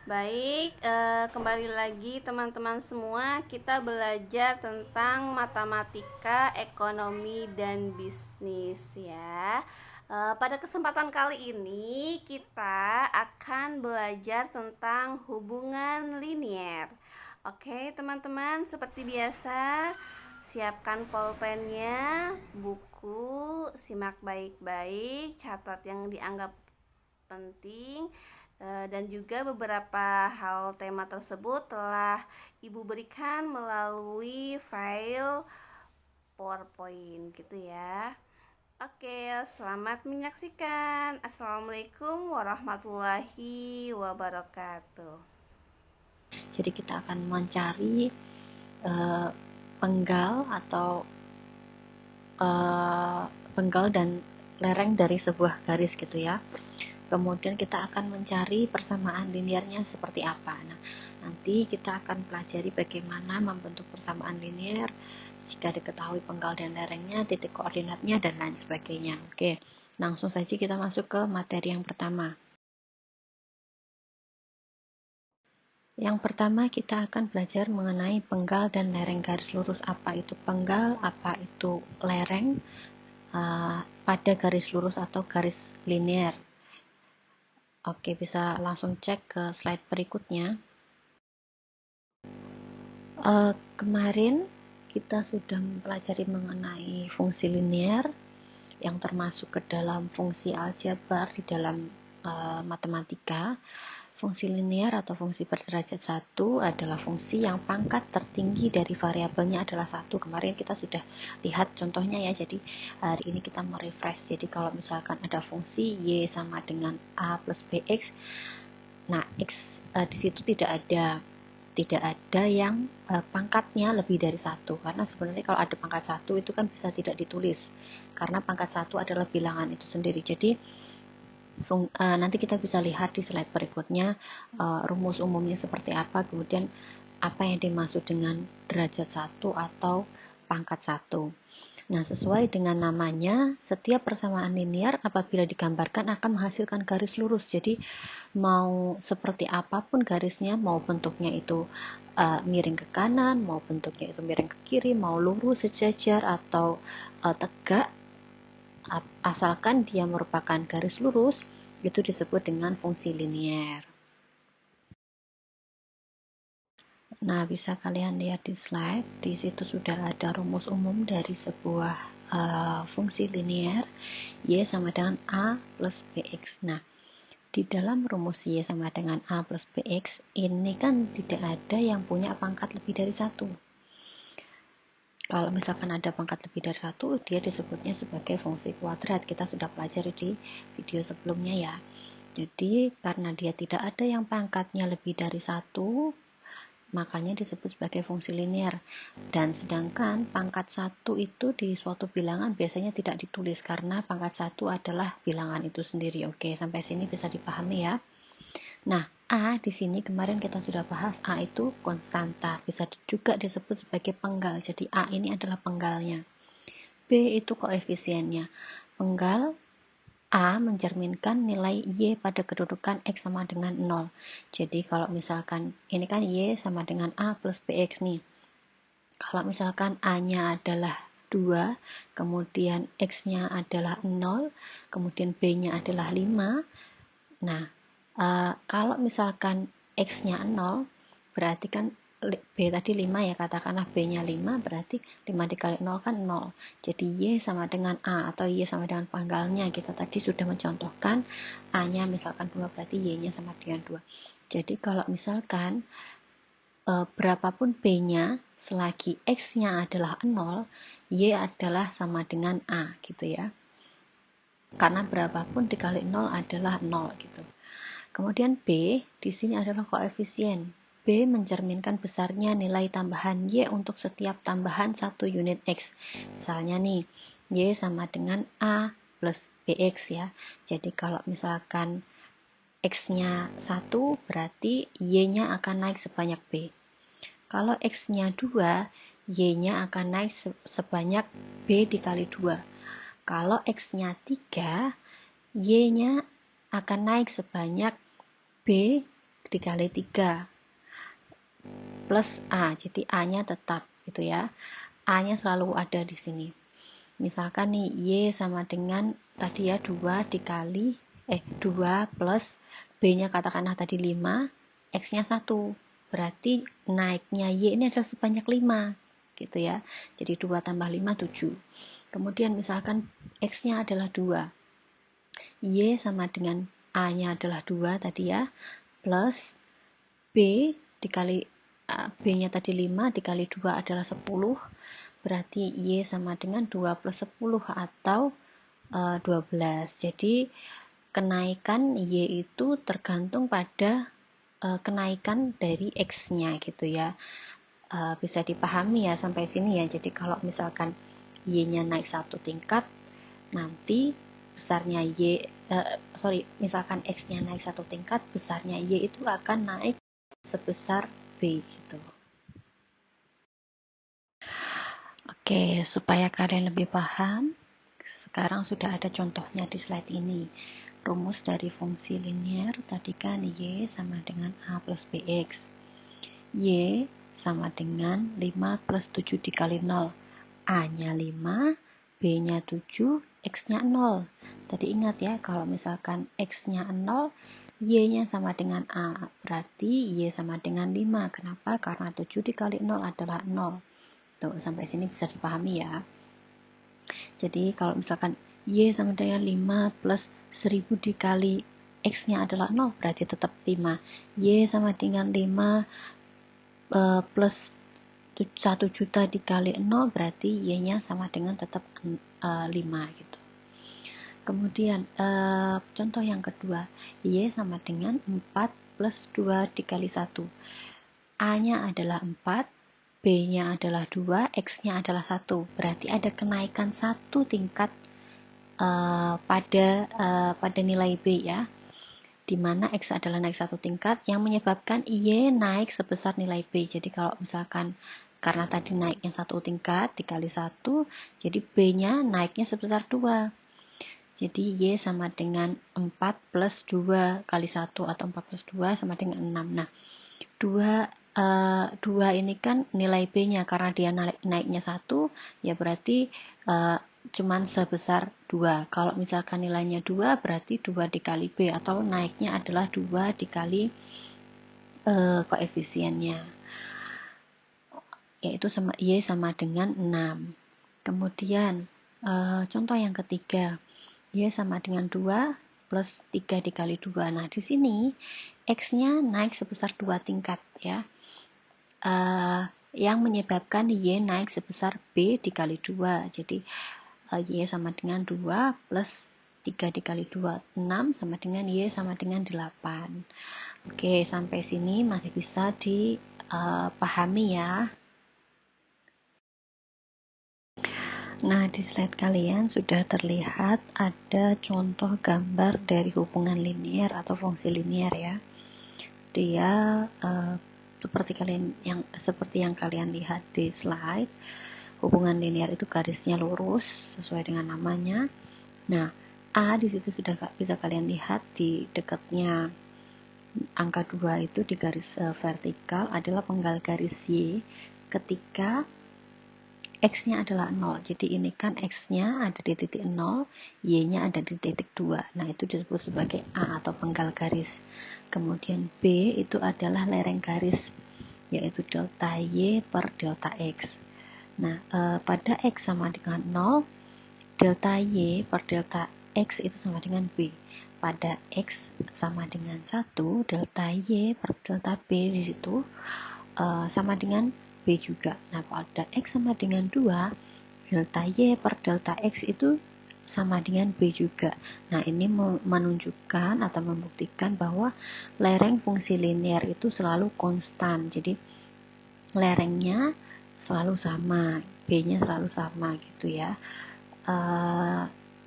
Baik, kembali lagi teman-teman semua, kita belajar tentang matematika, ekonomi, dan bisnis ya. Pada kesempatan kali ini kita akan belajar tentang hubungan linier. Oke teman-teman, seperti biasa, siapkan pulpennya, buku, simak baik-baik, catat yang dianggap penting. Dan juga beberapa hal tema tersebut telah Ibu berikan melalui file PowerPoint gitu ya. Oke, selamat menyaksikan. Assalamualaikum warahmatullahi wabarakatuh. Jadi kita akan mencari penggal atau uh, penggal dan lereng dari sebuah garis gitu ya. Kemudian kita akan mencari persamaan linearnya seperti apa. Nah, nanti kita akan pelajari bagaimana membentuk persamaan linear jika diketahui penggal dan lerengnya, titik koordinatnya, dan lain sebagainya. Oke, langsung saja kita masuk ke materi yang pertama. Yang pertama kita akan belajar mengenai penggal dan lereng garis lurus. Apa itu penggal, apa itu lereng pada garis lurus atau garis linear. Oke, bisa langsung cek ke slide berikutnya. Kemarin kita sudah mempelajari mengenai fungsi linear yang termasuk ke dalam fungsi aljabar di dalam matematika. Fungsi linear atau fungsi berderajat 1 adalah fungsi yang pangkat tertinggi dari variabelnya adalah 1. Kemarin kita sudah lihat contohnya ya, jadi hari ini kita mau refresh. Jadi kalau misalkan ada fungsi y sama dengan a plus bx, nah x di situ tidak ada yang pangkatnya lebih dari 1, karena sebenarnya kalau ada pangkat 1 itu kan bisa tidak ditulis karena pangkat 1 adalah bilangan itu sendiri. Jadi nanti kita bisa lihat di slide berikutnya rumus umumnya seperti apa, kemudian apa yang dimaksud dengan derajat 1 atau pangkat 1. Nah, sesuai dengan namanya, setiap persamaan linear apabila digambarkan akan menghasilkan garis lurus. Jadi, mau seperti apapun garisnya, mau bentuknya itu miring ke kanan, mau bentuknya itu miring ke kiri, mau lurus sejajar atau tegak, asalkan dia merupakan garis lurus, itu disebut dengan fungsi linear. Nah, bisa kalian lihat di slide, di situ sudah ada rumus umum dari sebuah fungsi linear, y sama dengan a plus bx. Nah, di dalam rumus y sama dengan a plus bx, ini kan tidak ada yang punya pangkat lebih dari 1. Kalau misalkan ada pangkat lebih dari 1, dia disebutnya sebagai fungsi kuadrat. Kita sudah pelajari di video sebelumnya ya. Jadi, karena dia tidak ada yang pangkatnya lebih dari 1, makanya disebut sebagai fungsi linear. Dan sedangkan pangkat 1 itu di suatu bilangan biasanya tidak ditulis karena pangkat 1 adalah bilangan itu sendiri. Oke, sampai sini bisa dipahami ya. Nah, A di sini kemarin kita sudah bahas, A itu konstanta, bisa juga disebut sebagai penggal. Jadi A ini adalah penggalnya. B itu koefisiennya. Penggal A mencerminkan nilai Y pada kedudukan X sama dengan 0. Jadi kalau misalkan ini kan Y sama dengan A plus BX nih. Kalau misalkan A-nya adalah 2, kemudian X-nya adalah 0, kemudian B-nya adalah 5. Nah, kalau misalkan X-nya 0, berarti kan B tadi 5 ya, katakanlah B-nya 5, berarti 5 dikali 0 kan 0. Jadi Y sama dengan A atau Y sama dengan panggalnya. Kita tadi sudah mencontohkan A-nya misalkan 2, berarti Y-nya sama dengan 2. Jadi kalau misalkan berapapun B-nya, selagi X-nya adalah 0, Y adalah sama dengan A gitu ya. Karena berapapun dikali 0 adalah 0 gitu. Kemudian B di sini adalah koefisien. B mencerminkan besarnya nilai tambahan Y untuk setiap tambahan 1 unit X. Misalnya nih, Y sama dengan A plus BX ya. Jadi kalau misalkan X-nya 1, berarti Y-nya akan naik sebanyak B. Kalau X-nya 2, Y-nya akan naik sebanyak B dikali 2. Kalau X-nya 3, Y-nya akan naik sebanyak B dikali 3 plus A, jadi A-nya tetap gitu ya. A-nya selalu ada di sini. Misalkan nih Y sama dengan tadi ya 2 dikali 2 plus B-nya katakanlah tadi 5, X-nya 1. Berarti naiknya Y ini adalah sebanyak 5 gitu ya. Jadi 2 tambah 5 7. Kemudian misalkan X-nya adalah 2. Y sama dengan A-nya adalah 2 tadi ya, plus B dikali B-nya tadi 5 dikali 2 adalah 10. Berarti Y sama dengan 2 plus 10 atau 12. Jadi kenaikan Y itu tergantung pada kenaikan dari X-nya gitu ya. Bisa dipahami ya sampai sini ya. Jadi kalau misalkan Y-nya naik 1 tingkat, nanti besarnya misalkan X-nya naik 1 tingkat, besarnya Y itu akan naik sebesar B gitu. Oke, supaya kalian lebih paham, sekarang sudah ada contohnya di slide ini. Rumus dari fungsi linear tadi kan Y sama dengan A plus BX. Y sama dengan 5 plus 7 dikali 0. A-nya 5, B-nya 7, X-nya 0. Tadi ingat ya, kalau misalkan X-nya 0, Y-nya sama dengan A. Berarti Y sama dengan 5. Kenapa? Karena 7 dikali 0 adalah 0. Tuh, sampai sini bisa dipahami ya. Jadi kalau misalkan Y sama dengan 5 plus 1000 dikali X-nya adalah 0, berarti tetap 5. Y sama dengan 5 plus 1 juta dikali 0, berarti Y-nya sama dengan tetap 5 gitu. Kemudian contoh yang kedua, Y sama dengan 4 plus 2 dikali 1. A-nya adalah 4, B-nya adalah 2, X-nya adalah 1. Berarti ada kenaikan 1 tingkat pada nilai B ya. Di mana X adalah naik 1 tingkat yang menyebabkan Y naik sebesar nilai B. Jadi kalau misalkan karena tadi naiknya 1 tingkat dikali 1, jadi B-nya naiknya sebesar 2. Jadi Y sama dengan 4 plus 2 kali 1 atau 4 plus 2 sama dengan 6. Nah, 2 ini kan nilai B-nya, karena dia naiknya 1, ya berarti cuman sebesar 2. Kalau misalkan nilainya 2, berarti 2 dikali B, atau naiknya adalah 2 dikali koefisiennya, yaitu Y sama dengan 6. Kemudian contoh yang ketiga, Y sama dengan 2 plus 3 dikali 2. Nah, di sini X-nya naik sebesar 2 tingkat ya. Yang menyebabkan Y naik sebesar B dikali 2. Jadi Y sama dengan 2 plus 3 dikali 2, 6, sama dengan Y sama dengan 8. Oke, sampai sini masih bisa dipahami ya. Nah, di slide kalian sudah terlihat ada contoh gambar dari hubungan linear atau fungsi linear ya. Dia seperti yang kalian lihat di slide, hubungan linear itu garisnya lurus sesuai dengan namanya. Nah, A di situ sudah bisa kalian lihat di dekatnya angka 2 itu di garis vertikal adalah penggal garis Y ketika X-nya adalah 0. Jadi ini kan X-nya ada di titik 0, Y-nya ada di titik 2. Nah, itu disebut sebagai A atau penggal garis. Kemudian B itu adalah lereng garis, yaitu delta Y per delta X. Nah, pada X sama dengan 0, delta Y per delta X itu sama dengan B. Pada X sama dengan 1, delta Y per delta B di situ sama dengan B juga. Nah, pada X sama dengan 2, delta Y per delta X itu sama dengan B juga. Nah, ini menunjukkan atau membuktikan bahwa lereng fungsi linear itu selalu konstan. Jadi, lerengnya selalu sama, B-nya selalu sama gitu ya.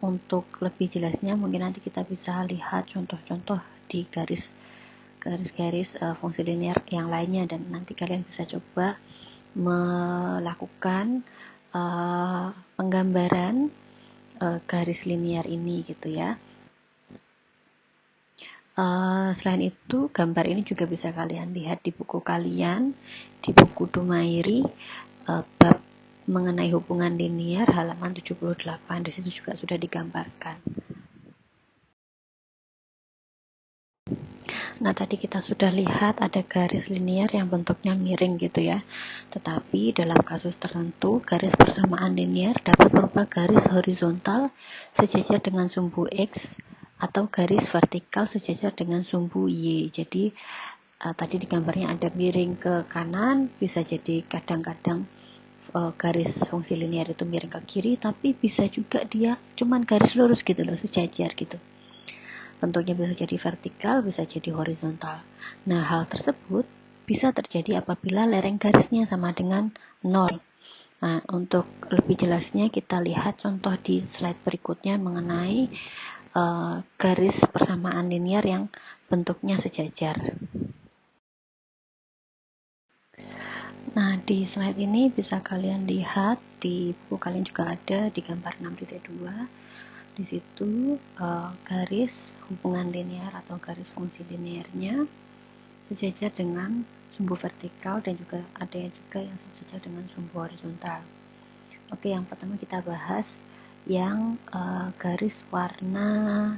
Untuk lebih jelasnya mungkin nanti kita bisa lihat contoh-contoh di garis-garis fungsi linear yang lainnya, dan nanti kalian bisa coba melakukan penggambaran garis linear ini gitu ya. Selain itu, gambar ini juga bisa kalian lihat di buku kalian, di buku Dumairi, bab mengenai hubungan linier halaman 78. Di situ juga sudah digambarkan. Nah, tadi kita sudah lihat ada garis linier yang bentuknya miring gitu ya. Tetapi dalam kasus tertentu, garis persamaan linier dapat berupa garis horizontal sejajar dengan sumbu X atau garis vertikal sejajar dengan sumbu Y. Jadi tadi di gambarnya ada miring ke kanan, bisa jadi kadang-kadang garis fungsi linier itu miring ke kiri, tapi bisa juga dia cuman garis lurus gitu loh, sejajar gitu. Bentuknya bisa jadi vertikal, bisa jadi horizontal. Nah, hal tersebut bisa terjadi apabila lereng garisnya sama dengan 0. Nah, untuk lebih jelasnya kita lihat contoh di slide berikutnya mengenai garis persamaan linier yang bentuknya sejajar. Nah, di slide ini bisa kalian lihat, di buku kalian juga ada di gambar 6.2. Di situ garis hubungan linear atau garis fungsi linearnya sejajar dengan sumbu vertikal dan juga ada juga yang sejajar dengan sumbu horizontal. Oke, yang pertama kita bahas yang garis warna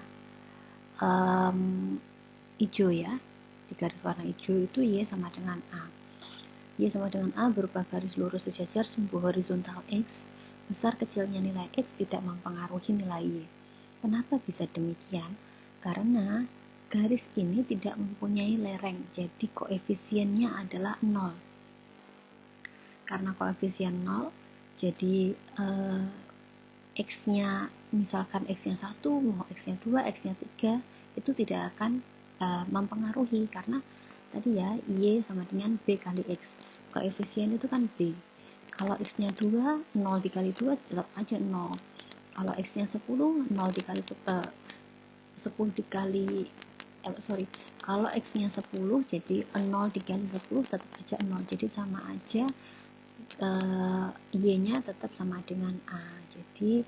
hijau ya. Di garis warna hijau itu Y sama dengan A. Y sama dengan A berupa garis lurus sejajar sumbu horizontal X. Besar kecilnya nilai X tidak mempengaruhi nilai Y. Kenapa bisa demikian? Karena garis ini tidak mempunyai lereng, jadi koefisiennya adalah 0. Karena koefisien 0, jadi X-nya, misalkan X-nya 1, mau X-nya 2, X-nya 3, itu tidak akan mempengaruhi, karena tadi ya, Y sama dengan B kali X. Koefisien itu kan B. Kalau X-nya 2, 0 dikali 2 tetap aja 0. Kalau X-nya 10, 0 dikali 10 dikali kalau X-nya 10 jadi 0 dikali 10 tetap aja 0, jadi sama aja Y-nya tetap sama dengan A. Jadi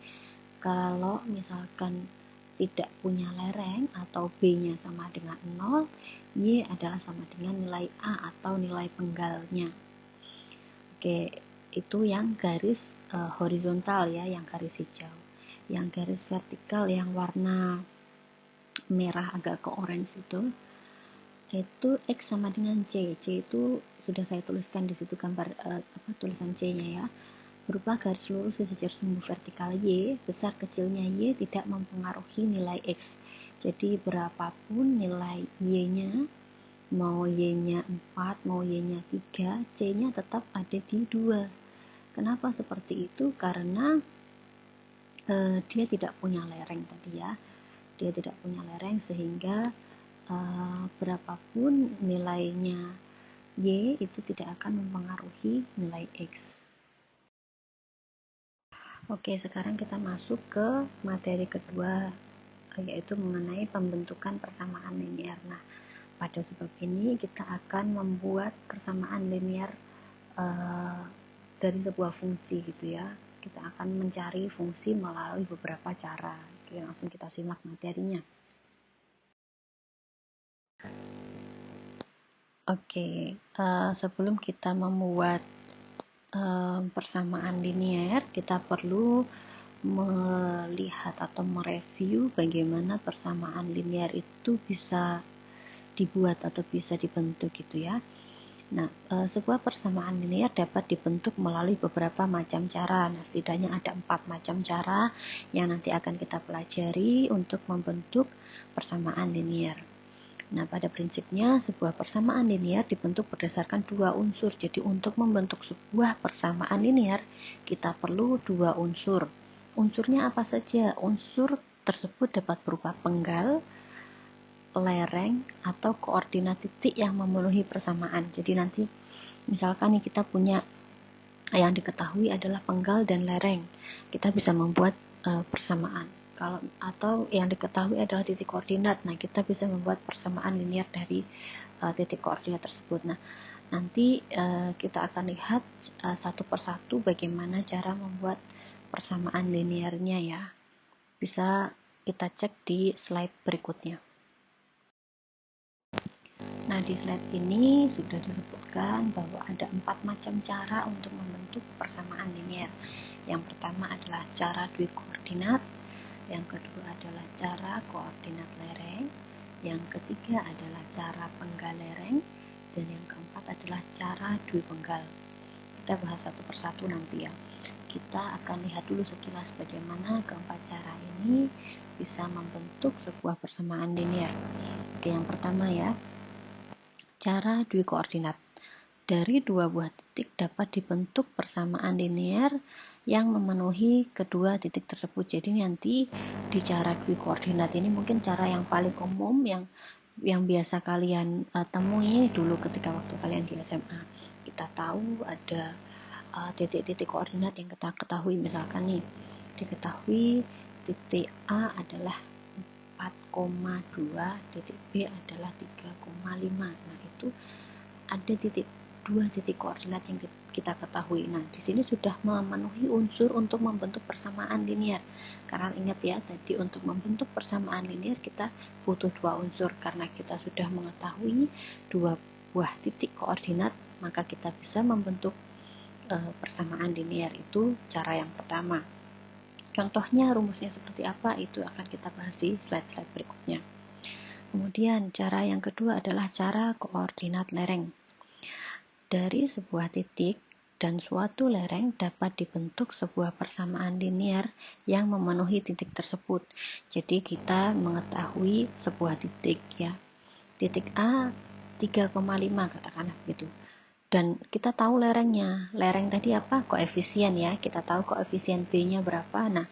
kalau misalkan tidak punya lereng atau B-nya sama dengan 0, Y adalah sama dengan nilai A atau nilai penggalnya. Oke, itu yang garis horizontal ya, yang garis hijau. Yang garis vertikal yang warna merah agak ke orange itu X sama dengan C. C itu sudah saya tuliskan di situ gambar tulisan C-nya ya. Berupa garis lurus sejajar sumbu vertikal Y, besar kecilnya Y tidak mempengaruhi nilai X. Jadi berapapun nilai Y-nya, mau Y-nya 4, mau Y-nya 3, C-nya tetap ada di 2. Kenapa seperti itu? Karena dia tidak punya lereng tadi ya. Dia tidak punya lereng sehingga berapapun nilainya Y itu tidak akan mempengaruhi nilai X. Oke, sekarang kita masuk ke materi kedua, yaitu mengenai pembentukan persamaan linier. Nah, pada sebab ini kita akan membuat persamaan linier dari sebuah fungsi gitu ya. Kita akan mencari fungsi melalui beberapa cara. Oke, langsung kita simak materinya. Oke, sebelum kita membuat persamaan linier, kita perlu melihat atau mereview bagaimana persamaan linier itu bisa dibuat atau bisa dibentuk gitu ya. Nah, sebuah persamaan linier dapat dibentuk melalui beberapa macam cara. Nah, setidaknya ada 4 macam cara yang nanti akan kita pelajari untuk membentuk persamaan linier. Nah, pada prinsipnya sebuah persamaan linier dibentuk berdasarkan 2 unsur. Jadi untuk membentuk sebuah persamaan linier, kita perlu 2 unsur. Unsurnya apa saja? Unsur tersebut dapat berupa penggal, lereng, atau koordinat titik yang memenuhi persamaan. Jadi nanti misalkan nih kita punya yang diketahui adalah penggal dan lereng, kita bisa membuat persamaan. Atau yang diketahui adalah titik koordinat, nah kita bisa membuat persamaan linier dari titik koordinat tersebut. Nah, nanti kita akan lihat satu persatu bagaimana cara membuat persamaan liniernya ya. Bisa kita cek di slide berikutnya. Nah, di slide ini sudah disebutkan bahwa ada 4 macam cara untuk membentuk persamaan linier. Yang pertama adalah cara dui koordinat, yang kedua adalah cara koordinat lereng, yang ketiga adalah cara penggal lereng, dan yang keempat adalah cara dui penggal. Kita bahas satu persatu nanti ya. Kita akan lihat dulu sekilas bagaimana keempat cara ini bisa membentuk sebuah persamaan linier. Oke, yang pertama ya, cara dui koordinat. Dari dua buah titik dapat dibentuk persamaan linier yang memenuhi kedua titik tersebut. Jadi nanti di cara dui koordinat ini mungkin cara yang paling umum yang biasa kalian temui dulu ketika waktu kalian di SMA. Kita tahu ada titik-titik koordinat yang kita ketahui, misalkan nih diketahui titik A adalah 4,2, titik B adalah 3,5. Nah, itu ada dua titik koordinat yang kita ketahui. Nah, di sini sudah memenuhi unsur untuk membentuk persamaan linier. Karena ingat ya, tadi untuk membentuk persamaan linier kita butuh dua unsur. Karena kita sudah mengetahui dua buah titik koordinat, maka kita bisa membentuk persamaan linier. Itu cara yang pertama. Contohnya rumusnya seperti apa itu akan kita bahas di slide-slide berikutnya. Kemudian cara yang kedua adalah cara koordinat lereng. Dari sebuah titik dan suatu lereng dapat dibentuk sebuah persamaan linier yang memenuhi titik tersebut. Jadi kita mengetahui sebuah titik ya. Titik A 3,5 katakanlah begitu. Dan kita tahu lerengnya. Lereng tadi apa? Koefisien ya. Kita tahu koefisien B-nya berapa. Nah,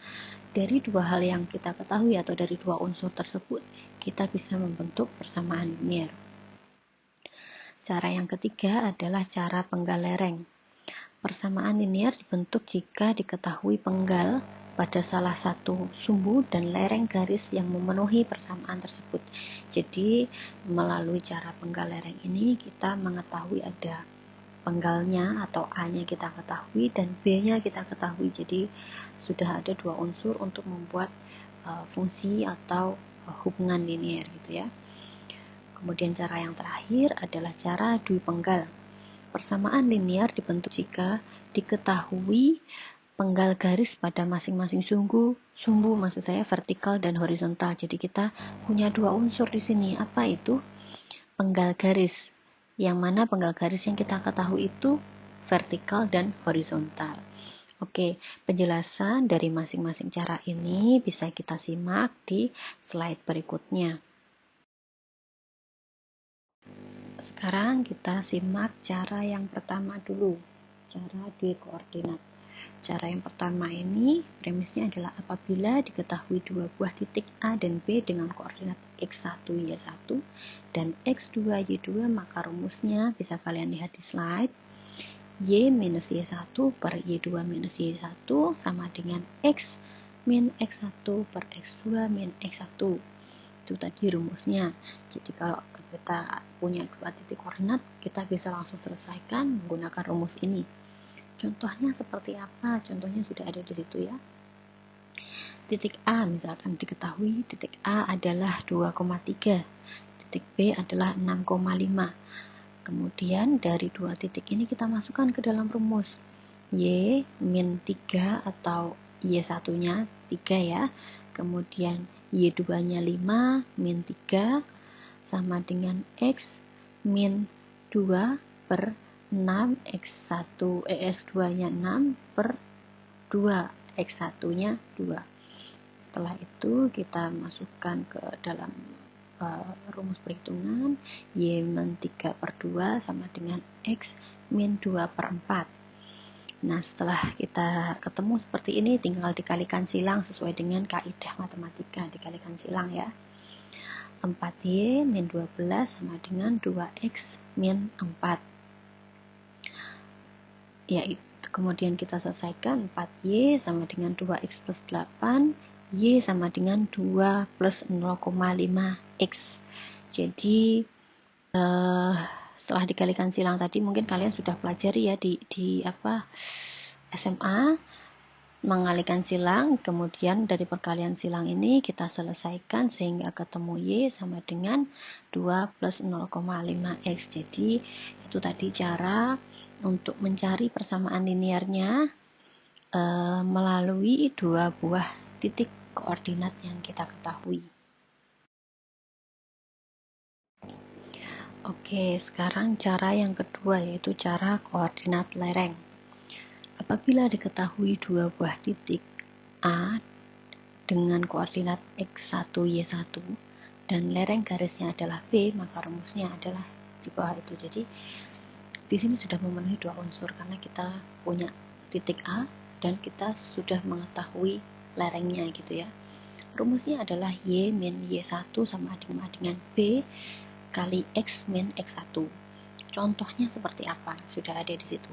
dari dua hal yang kita ketahui atau dari dua unsur tersebut, kita bisa membentuk persamaan linier. Cara yang ketiga adalah cara penggal lereng. Persamaan linier dibentuk jika diketahui penggal pada salah satu sumbu dan lereng garis yang memenuhi persamaan tersebut. Jadi, melalui cara penggal lereng ini kita mengetahui ada penggalnya atau A-nya kita ketahui dan B-nya kita ketahui. Jadi sudah ada dua unsur untuk membuat fungsi atau hubungan linier gitu ya. Kemudian cara yang terakhir adalah cara dui penggal. Persamaan linier dibentuk jika diketahui penggal garis pada masing-masing sumbu maksud saya vertikal dan horizontal. Jadi kita punya dua unsur di sini. Apa itu? Penggal garis. Yang mana penggal garis yang kita ketahui itu vertikal dan horizontal. Oke, penjelasan dari masing-masing cara ini bisa kita simak di slide berikutnya. Sekarang kita simak cara yang pertama dulu, cara dui koordinat. Cara yang pertama ini premisnya adalah apabila diketahui dua buah titik A dan B dengan koordinat x1, y1 dan x2, y2, maka rumusnya bisa kalian lihat di slide. Y minus y1 per y2 minus y1 sama dengan x min x1 per x2 min x1. Itu tadi rumusnya. Jadi kalau kita punya dua titik koordinat, kita bisa langsung selesaikan menggunakan rumus ini. Contohnya seperti apa? Contohnya sudah ada di situ ya. Titik A misalkan diketahui titik A adalah 2,3, titik B adalah 6,5. Kemudian dari dua titik ini kita masukkan ke dalam rumus. Y min 3 atau Y1-nya 3 ya. Kemudian Y2-nya 5 min 3 sama dengan X min 2 per 6 X2-nya 6 per 2 X1-nya 2. Setelah itu kita masukkan ke dalam rumus perhitungan. Y min 3 per 2 sama dengan X min 2 per 4. Nah, setelah kita ketemu seperti ini, tinggal dikalikan silang sesuai dengan kaidah matematika. Dikalikan silang ya. 4Y min 12 sama dengan 2X min 4. Ya, kemudian kita selesaikan 4Y sama dengan 2X plus 8, Y sama dengan 2 plus 0,5X. Jadi, setelah dikalikan silang tadi mungkin kalian sudah pelajari ya di SMA mengalihkan silang, kemudian dari perkalian silang ini kita selesaikan sehingga ketemu Y sama dengan 2 plus 0,5X. Jadi itu tadi cara untuk mencari persamaan linearnya melalui dua buah titik koordinat yang kita ketahui. Oke, sekarang cara yang kedua yaitu cara koordinat lereng. Apabila diketahui dua buah titik A dengan koordinat X1, Y1 dan lereng garisnya adalah B, maka rumusnya adalah di bawah itu. Jadi di sini sudah memenuhi dua unsur karena kita punya titik A dan kita sudah mengetahui lerengnya gitu ya. Rumusnya adalah Y min Y1 sama dengan B kali X min X1. Contohnya seperti apa? Sudah ada di situ.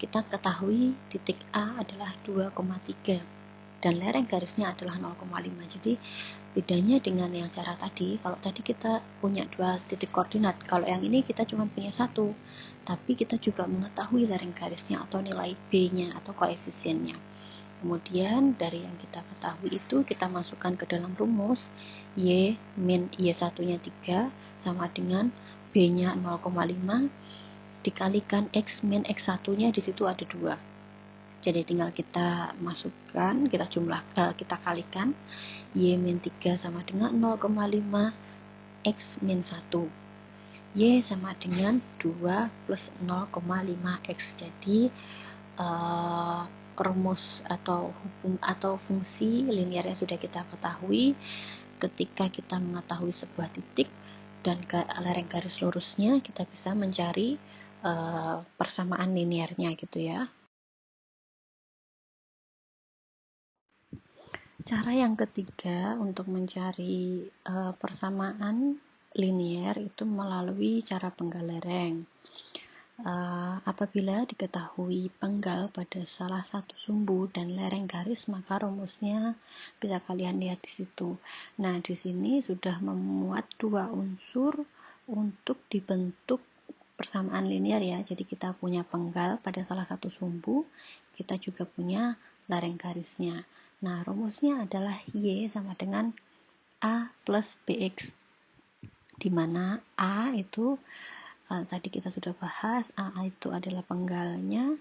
Kita ketahui titik A adalah 2,3 dan lereng garisnya adalah 0,5. Jadi bedanya dengan yang cara tadi, kalau tadi kita punya dua titik koordinat, kalau yang ini kita cuma punya satu, tapi kita juga mengetahui lereng garisnya atau nilai B-nya atau koefisiennya. Kemudian dari yang kita ketahui itu kita masukkan ke dalam rumus Y min Y1 nya 3 sama dengan B nya 0,5 dikalikan X min X1 nya di situ ada 2. Jadi tinggal kita masukkan, kita kalikan Y min 3 sama dengan 0,5 X min 1. Y sama dengan 2 plus 0,5 X. Jadi rumus atau fungsi linear yang sudah kita ketahui ketika kita mengetahui sebuah titik dan lereng garis lurusnya, kita bisa mencari persamaan linearnya gitu ya. Cara yang ketiga untuk mencari persamaan linear itu melalui cara penggal lereng. Apabila diketahui penggal pada salah satu sumbu dan lereng garis, maka rumusnya bisa kalian lihat di situ. Nah, di sini sudah memuat dua unsur untuk dibentuk persamaan linear ya. Jadi kita punya penggal pada salah satu sumbu, kita juga punya lereng garisnya. Nah, rumusnya adalah Y sama dengan A plus BX, di mana A itu tadi kita sudah bahas, A itu adalah penggalnya,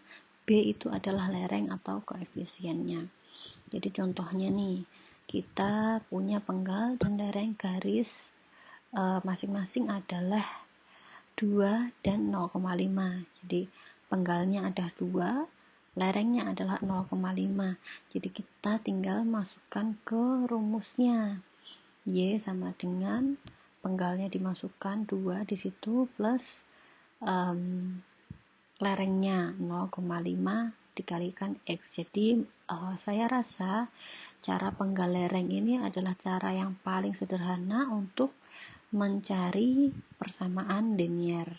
B itu adalah lereng atau koefisiennya. Jadi contohnya nih, kita punya penggal dan lereng garis masing-masing adalah 2 dan 0,5. Jadi penggalnya ada 2, lerengnya adalah 0,5. Jadi kita tinggal masukkan ke rumusnya. Y sama dengan penggalnya dimasukkan 2 di situ plus lerengnya 0,5 dikalikan X. Jadi saya rasa cara penggal lereng ini adalah cara yang paling sederhana untuk mencari persamaan linear.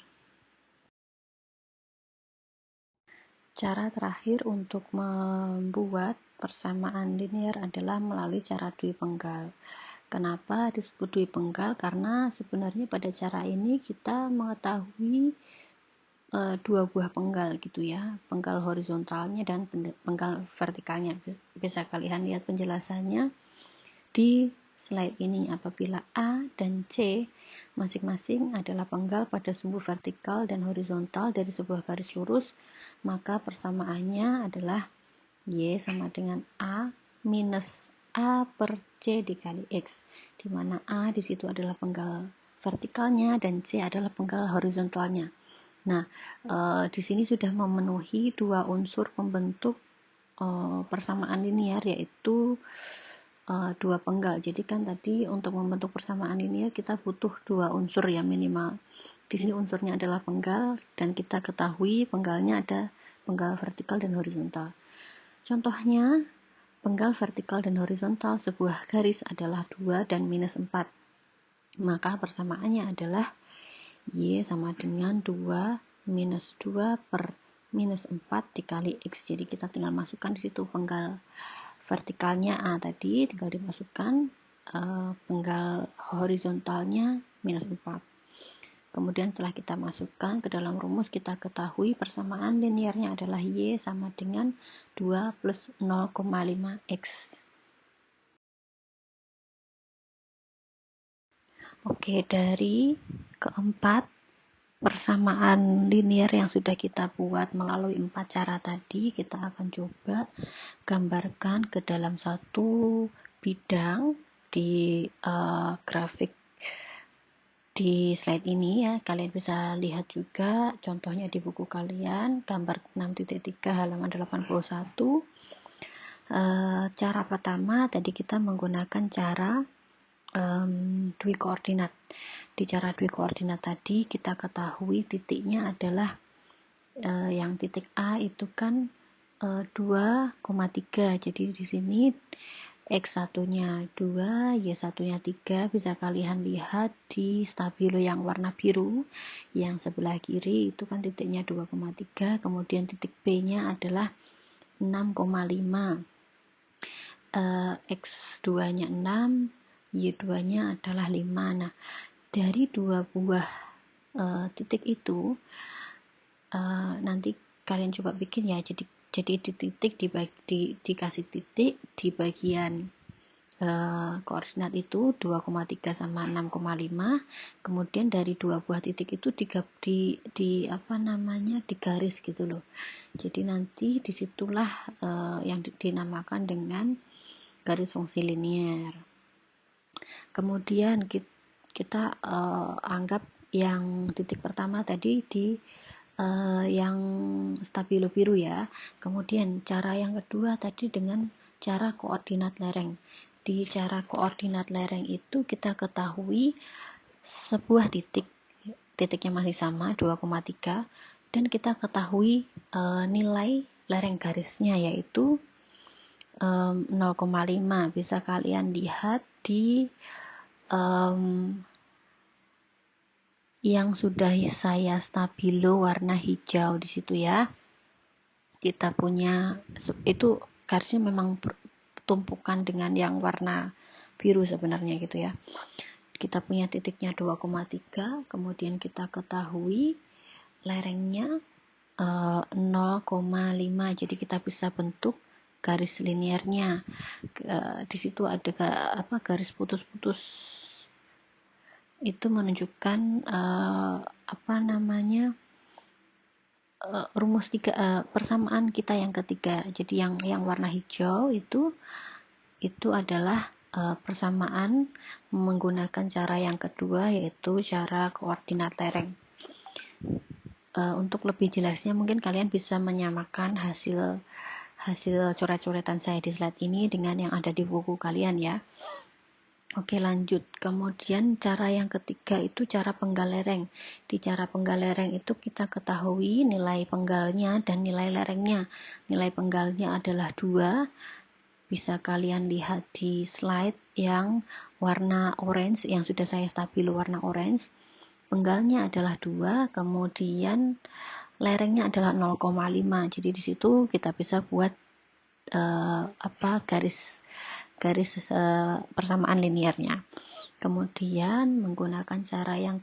Cara terakhir untuk membuat persamaan linear adalah melalui cara dui penggal. Kenapa disebut dui penggal? Karena sebenarnya pada cara ini kita mengetahui dua buah penggal gitu ya, penggal horizontalnya dan penggal vertikalnya. Bisa kalian lihat penjelasannya di slide ini. Apabila A dan C masing-masing adalah penggal pada sumbu vertikal dan horizontal dari sebuah garis lurus, maka persamaannya adalah Y sama dengan A minus A per C dikali X, di mana A di situ adalah penggal vertikalnya dan C adalah penggal horizontalnya. Nah, di sini sudah memenuhi dua unsur pembentuk persamaan linear, yaitu dua penggal. Jadi kan tadi untuk membentuk persamaan linear kita butuh dua unsur ya minimal. Di sini unsurnya adalah penggal dan kita ketahui penggalnya ada penggal vertikal dan horizontal. Contohnya, penggal vertikal dan horizontal sebuah garis adalah 2 dan minus 4. Maka persamaannya adalah Y sama dengan 2 minus 2 per minus 4 dikali X. Jadi kita tinggal masukkan di situ penggal vertikalnya A tadi, tinggal dimasukkan penggal horizontalnya minus 4. Kemudian setelah kita masukkan ke dalam rumus, kita ketahui persamaan linearnya adalah Y sama dengan 2 plus 0,5X. Oke, dari keempat persamaan linear yang sudah kita buat melalui 4 cara tadi, kita akan coba gambarkan ke dalam satu bidang di grafik di slide ini ya. Kalian bisa lihat juga contohnya di buku kalian, gambar 6.3 halaman 81. Cara pertama tadi kita menggunakan cara dwi koordinat. Di cara dwi koordinat tadi kita ketahui titiknya adalah yang titik A itu kan 2,3. Jadi di sini X satunya 2, Y satunya 3. Bisa kalian lihat di stabilo yang warna biru yang sebelah kiri itu kan titiknya 2,3. Kemudian titik B-nya adalah 6,5. X2-nya 6, Y2-nya adalah 5. Nah, dari dua buah titik itu nanti kalian coba bikin ya. Jadi di titik dikasih titik di bagian koordinat itu 2,3 sama 6,5. Kemudian dari dua buah titik itu digaris gitu loh. Jadi nanti disitulah yang dinamakan dengan garis fungsi linear. Kemudian kita anggap yang titik pertama tadi di yang stabilo biru ya. Kemudian cara yang kedua tadi dengan cara koordinat lereng. Di cara koordinat lereng itu kita ketahui sebuah titiknya masih sama 2,3, dan kita ketahui nilai lereng garisnya yaitu 0,5. Bisa kalian lihat di yang sudah saya stabilo warna hijau di situ ya. Kita punya itu garisnya memang tumpukan dengan yang warna biru sebenarnya gitu ya. Kita punya titiknya 2,3, kemudian kita ketahui lerengnya 0,5. Jadi kita bisa bentuk garis linearnya. Di situ ada garis putus-putus itu menunjukkan rumus persamaan kita yang ketiga. Jadi yang warna hijau itu adalah persamaan menggunakan cara yang kedua, yaitu cara koordinat lereng. Untuk lebih jelasnya mungkin kalian bisa menyamakan hasil coret-coretan saya di slide ini dengan yang ada di buku kalian ya. Oke, lanjut. Kemudian cara yang ketiga itu cara penggal lereng. Di cara penggal lereng itu kita ketahui nilai penggalnya dan nilai lerengnya. Nilai penggalnya adalah 2. Bisa kalian lihat di slide yang warna orange, yang sudah saya stabilo warna orange. Penggalnya adalah 2, kemudian lerengnya adalah 0,5. Jadi di situ kita bisa buat garis persamaan linearnya. Kemudian menggunakan cara yang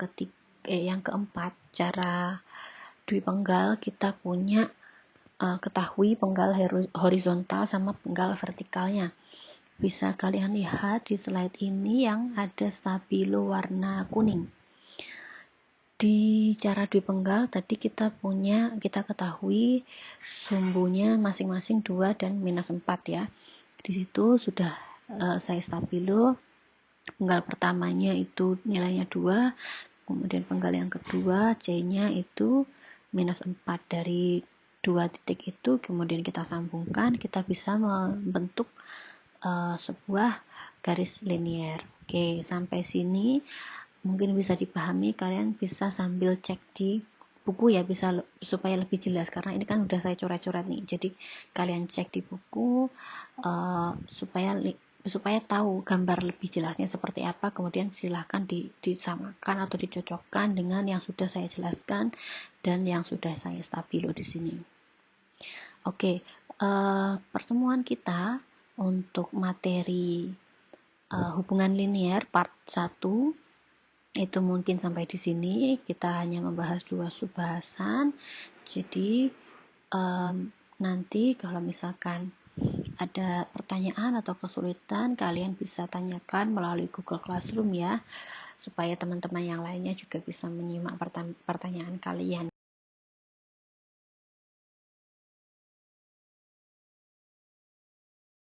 keempat, cara dwi penggal, kita punya ketahui penggal horizontal sama penggal vertikalnya. Bisa kalian lihat di slide ini yang ada stabilo warna kuning. Di cara dwi penggal tadi kita ketahui sumbunya masing-masing 2 dan -4 ya. Di situ sudah saya stabilo. Penggal pertamanya itu nilainya 2, kemudian penggal yang kedua C-nya itu -4. Dari 2 titik itu kemudian kita sambungkan, kita bisa membentuk sebuah garis linear. Oke, sampai sini mungkin bisa dipahami. Kalian bisa sambil cek di buku ya, bisa supaya lebih jelas, karena ini kan udah saya coret-coret nih. Jadi kalian cek di buku supaya tahu gambar lebih jelasnya seperti apa. Kemudian silahkan disamakan atau dicocokkan dengan yang sudah saya jelaskan dan yang sudah saya stabilo di sini. Oke, pertemuan kita untuk materi hubungan linear part 1 Itu mungkin sampai di sini kita hanya membahas 2 subbahasan. Jadi nanti kalau misalkan ada pertanyaan atau kesulitan, kalian bisa tanyakan melalui Google Classroom ya, supaya teman-teman yang lainnya juga bisa menyimak pertanyaan kalian.